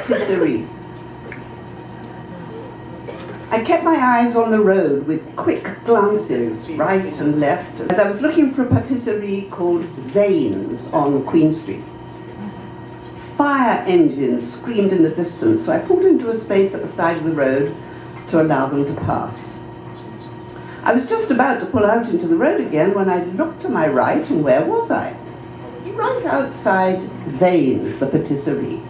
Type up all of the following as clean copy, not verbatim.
patisserie. I kept my eyes on the road with quick glances right and left as I was looking for a patisserie called Zane's on Queen Street. Fire engines screamed in the distance, so I pulled into a space at the side of the road to allow them to pass. I was just about to pull out into the road again when I looked to my right, and where was I? Right outside Zane's, the patisserie.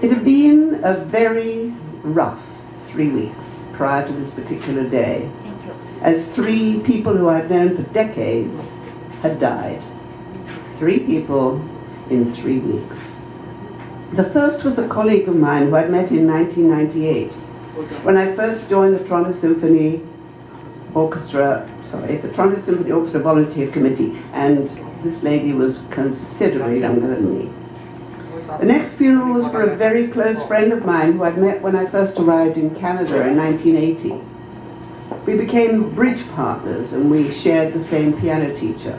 It had been a very rough 3 weeks prior to this particular day, as 3 people who I'd known for decades had died. 3 people in 3 weeks. The first was a colleague of mine who I'd met in 1998, when I first joined the Toronto Symphony Orchestra Volunteer Committee, and this lady was considerably younger than me. The next funeral was for a very close friend of mine who I'd met when I first arrived in Canada in 1980. We became bridge partners and we shared the same piano teacher.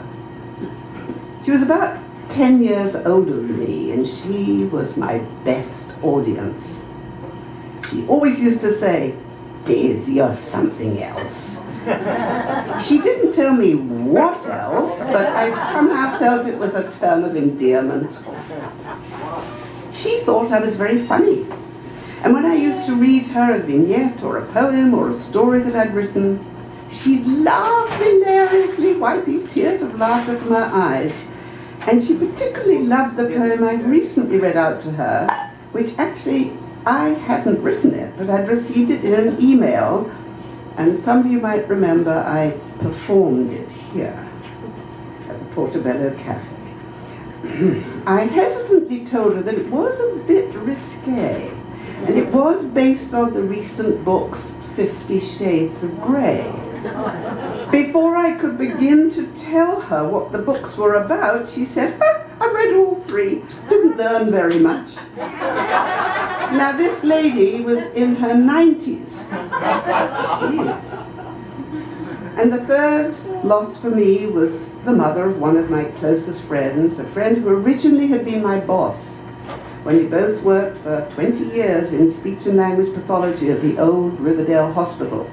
She was about 10 years older than me, and she was my best audience. She always used to say, "Diz, you're something else." She didn't tell me what else, but I somehow felt it was a term of endearment. She thought I was very funny, and when I used to read her a vignette or a poem or a story that I'd written, she'd laugh hilariously, wiping tears of laughter from her eyes. And she particularly loved the poem I'd recently read out to her, which actually I hadn't written it, but I'd received it in an email, and some of you might remember I performed it here at the Portobello Cafe. I hesitantly told her that it was a bit risque, and it was based on the recent books 50 Shades of Grey. Before I could begin to tell her what the books were about, she said, "I read all 3, didn't learn very much." Now this lady was in her 90s. Jeez. And the third loss for me was the mother of one of my closest friends, a friend who originally had been my boss when we both worked for 20 years in speech and language pathology at the old Riverdale Hospital.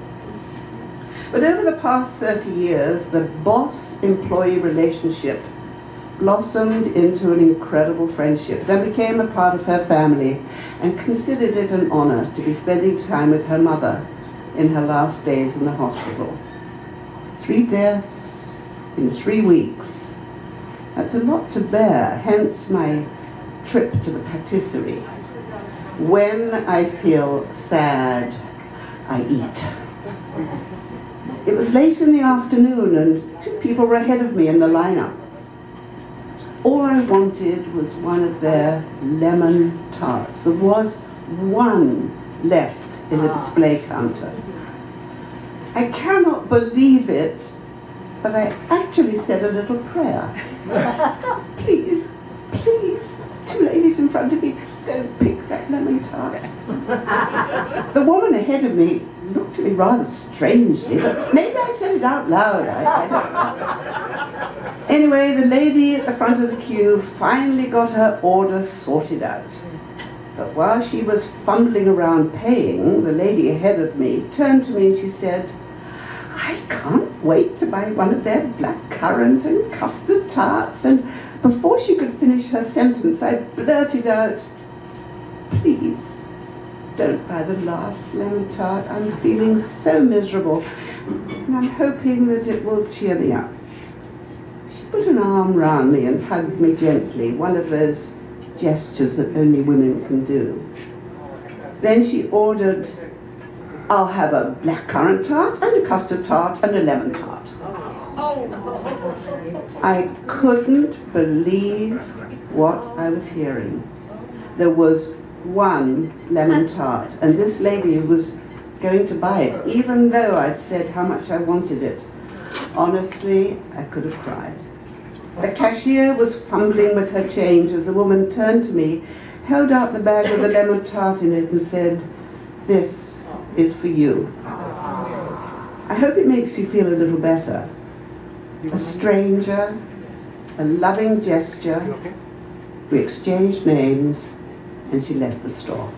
But over the past 30 years, the boss-employee relationship blossomed into an incredible friendship. I became a part of her family and considered it an honor to be spending time with her mother in her last days in the hospital. 3 deaths in 3 weeks. That's a lot to bear, hence my trip to the patisserie. When I feel sad, I eat. It was late in the afternoon and 2 people were ahead of me in the lineup. All I wanted was one of their lemon tarts. There was one left in the display counter. I cannot believe it, but I actually said a little prayer. Please, please, the 2 ladies in front of me, don't pick that lemon tart. The woman ahead of me looked at me rather strangely, but maybe I said it out loud, I don't know. Anyway, the lady at the front of the queue finally got her order sorted out. But while she was fumbling around paying, the lady ahead of me turned to me and she said, "I can't wait to buy one of their blackcurrant and custard tarts." And before she could finish her sentence, I blurted out, "Please, don't buy the last lemon tart. I'm feeling so miserable, and I'm hoping that it will cheer me up." She put an arm round me and hugged me gently, one of those gestures that only women can do. Then she ordered, "I'll have a blackcurrant tart and a custard tart and a lemon tart." I couldn't believe what I was hearing. There was one lemon tart, and this lady was going to buy it, even though I'd said how much I wanted it. Honestly, I could have cried. The cashier was fumbling with her change as the woman turned to me, held out the bag with the lemon tart in it and said, "This is for you." I hope it makes you feel a little better. A stranger, a loving gesture, we exchanged names, and she left the store.